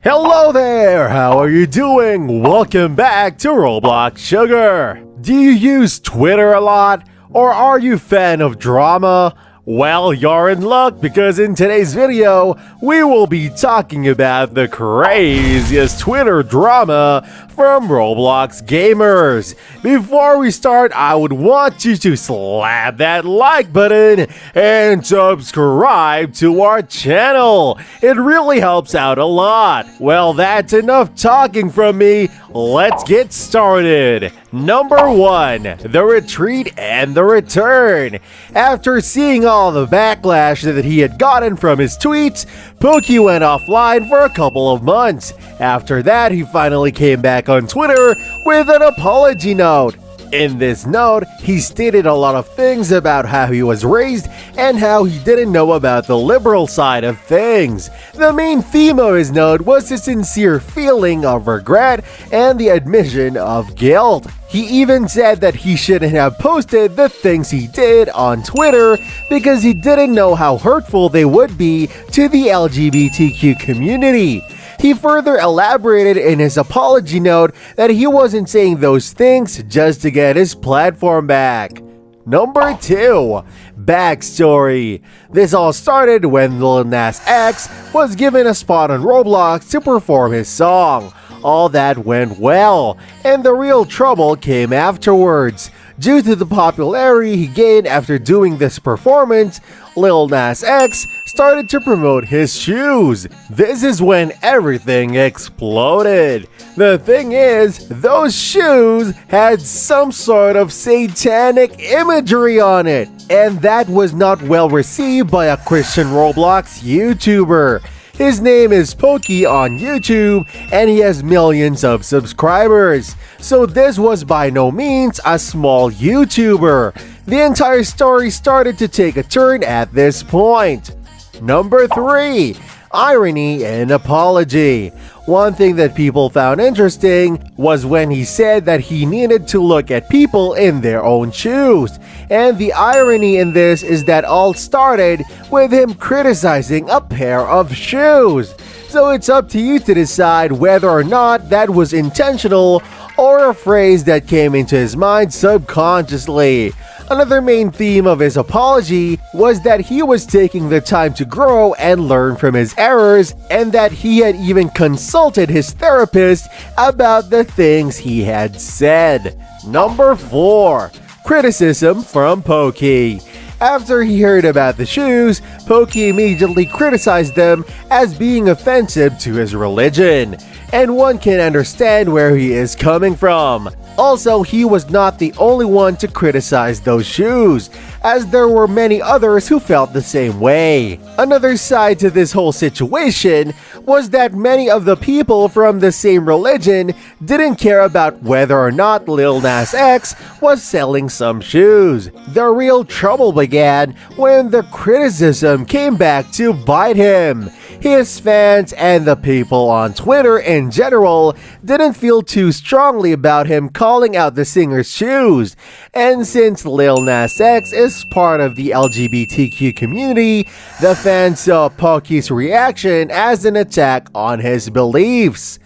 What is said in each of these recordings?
Hello there, how are you doing? Welcome back to Roblox Sugar. Do you use Twitter a lot? Or are you a fan of drama? Well, you're in luck because in today's video, we will be talking about the craziest Twitter drama from Roblox gamers. Before we start, I would want you to slap that like button and subscribe to our channel. It really helps out a lot. Well, that's enough talking from me. Let's get started. Number 1, the retreat and the return. After seeing all the backlash that he had gotten from his tweets, Pokey went offline for a couple of months. After that, he finally came back on Twitter with an apology note. In this note, he stated a lot of things about how he was raised and how he didn't know about the liberal side of things. The main theme of his note was a sincere feeling of regret and the admission of guilt. He even said that he shouldn't have posted the things he did on Twitter because he didn't know how hurtful they would be to the LGBTQ community. He further elaborated in his apology note that he wasn't saying those things just to get his platform back. Number 2, backstory. This all started when Lil Nas X was given a spot on Roblox to perform his song. All that went well, and the real trouble came afterwards. Due to the popularity he gained after doing this performance, Lil Nas X started to promote his shoes. This is when everything exploded. The thing is, those shoes had some sort of satanic imagery on it, and that was not well received by a Christian Roblox YouTuber. His name is Pokey on YouTube, and he has millions of subscribers. So this was by no means a small YouTuber. The entire story started to take a turn at this point. Number 3, irony and apology. One thing that people found interesting was when he said that he needed to look at people in their own shoes. And the irony in this is that all started with him criticizing a pair of shoes. So it's up to you to decide whether or not that was intentional or a phrase that came into his mind subconsciously. Another main theme of his apology was that he was taking the time to grow and learn from his errors, and that he had even consulted his therapist about the things he had said. Number 4, criticism from Pokey. After he heard about the shoes, Pokey immediately criticized them as being offensive to his religion. And one can understand where he is coming from. Also, he was not the only one to criticize those shoes, as there were many others who felt the same way. Another side to this whole situation was that many of the people from the same religion didn't care about whether or not Lil Nas X was selling some shoes. The real trouble began when the criticism came back to bite him. His fans and the people on Twitter in general didn't feel too strongly about him calling out the singer's shoes. And since Lil Nas X is part of the LGBTQ community, the fans saw Pokey's reaction as an attack on his beliefs.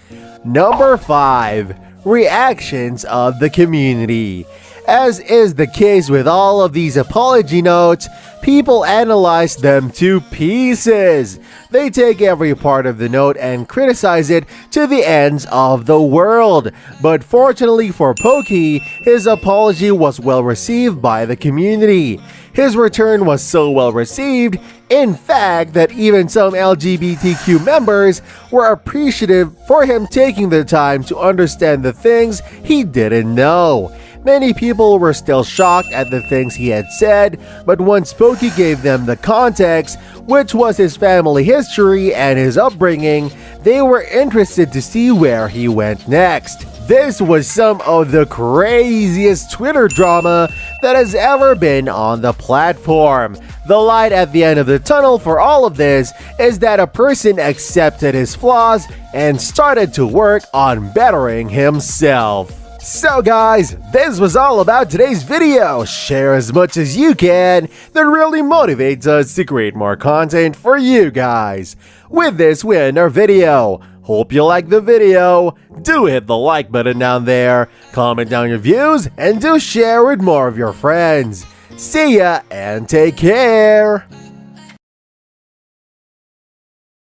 Number 5, reactions of the community. As is the case with all of these apology notes, people analyze them to pieces. They take every part of the note and criticize it to the ends of the world. But fortunately for Pokey, his apology was well received by the community. His return was so well received, in fact, that even some LGBTQ members were appreciative for him taking the time to understand the things he didn't know. Many people were still shocked at the things he had said, but once Pokey gave them the context, which was his family history and his upbringing, they were interested to see where he went next. This was some of the craziest Twitter drama that has ever been on the platform. The light at the end of the tunnel for all of this is that a person accepted his flaws and started to work on bettering himself. So guys, this was all about today's video. Share as much as you can. That really motivates us to create more content for you guys. With this, we end our video. Hope you liked the video. Do hit the like button down there, comment down your views, and do share with more of your friends. See ya and take care!